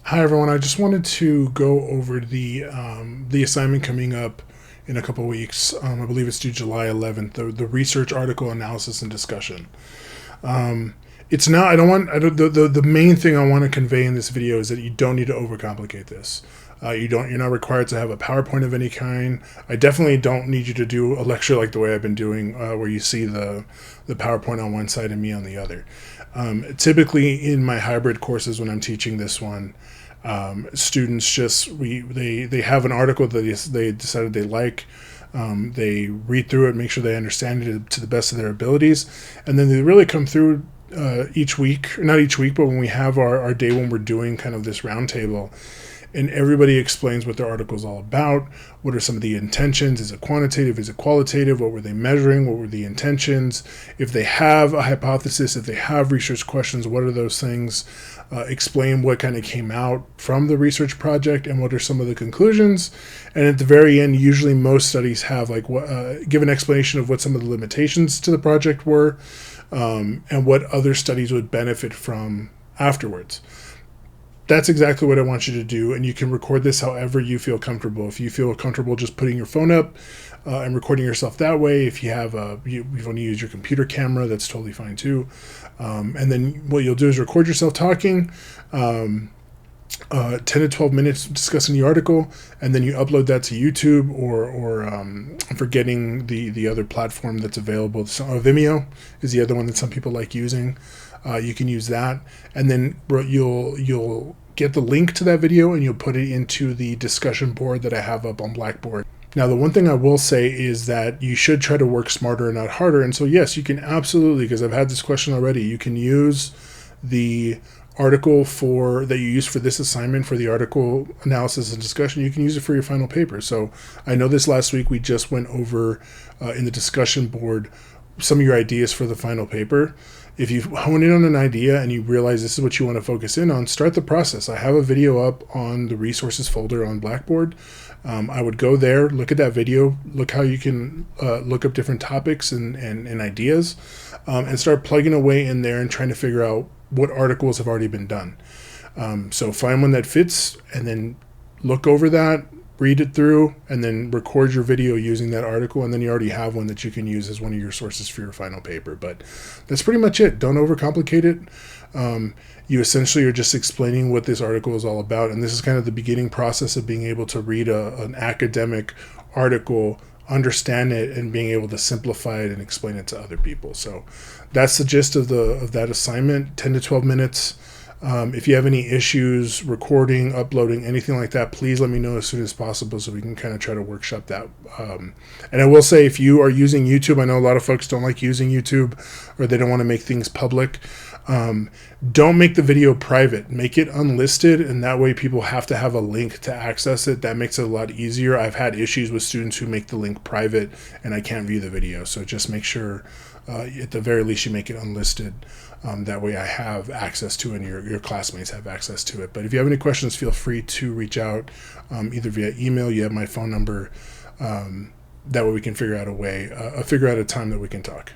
Hi everyone. I just wanted to go over the assignment coming up in a couple weeks. I believe it's due July 11th. The research article analysis and discussion. It's not. I don't want. I don't, the main thing I want to convey in this video is that you don't need to overcomplicate this. You don't. You're not required to have a PowerPoint of any kind. I definitely don't need you to do a lecture like the way I've been doing, where you see the PowerPoint on one side and me on the other. Typically, in my hybrid courses, when I'm teaching this one, students they have an article that they decided they like. They read through it, make sure they understand it to the best of their abilities, and then they really come through each week, not each week, but when we have our day when we're doing kind of this roundtable, and everybody explains what their article is all about. What are some of the intentions? Is it quantitative? Is it qualitative? What were they measuring? What were the intentions? If they have a hypothesis, if they have research questions, what are those things? Explain what kind of came out from the research project and what are some of the conclusions. And at the very end, usually most studies have give an explanation of what some of the limitations to the project were, and what other studies would benefit from afterwards. That's exactly what I want you to do, and you can record this however you feel comfortable. If you feel comfortable just putting your phone up and recording yourself that way, if you have you want to use your computer camera, that's totally fine too. And then what you'll do is record yourself talking, 10 to 12 minutes discussing the article, and then you upload that to YouTube or I'm forgetting the other platform that's available. So, Vimeo is the other one that some people like using. You can use that, and then you'll get the link to that video and you'll put it into the discussion board that I have up on Blackboard. Now, the one thing I will say is that you should try to work smarter and not harder. And so, yes, you can absolutely, because I've had this question already, you can use the article that you use for this assignment for the article analysis and discussion. You can use it for your final paper. So I know this last week we just went over in the discussion board some of your ideas for the final paper. If you hone in on an idea and you realize this is what you want to focus in on, start the process. I have a video up on the resources folder on Blackboard. I would go there, look at that video, look how you can look up different topics and ideas, and start plugging away in there and trying to figure out what articles have already been done. So find one that fits and then look over that, read it through, and then record your video using that article, and then you already have one that you can use as one of your sources for your final paper. But that's pretty much it. Don't overcomplicate it. You essentially are just explaining what this article is all about, and this is kind of the beginning process of being able to read an academic article, understand it, and being able to simplify it and explain it to other people. So that's the gist of that assignment, 10 to 12 minutes. If you have any issues recording, uploading, anything like that, please let me know as soon as possible so we can kind of try to workshop that. And I will say, if you are using YouTube, I know a lot of folks don't like using YouTube or they don't want to make things public. Don't make the video private. Make it unlisted, and that way people have to have a link to access it. That makes it a lot easier. I've had issues with students who make the link private and I can't view the video. So just make sure at the very least you make it unlisted. That way I have access to it and your classmates have access to it. But if you have any questions, feel free to reach out either via email. You have my phone number. That way we can figure out a time that we can talk.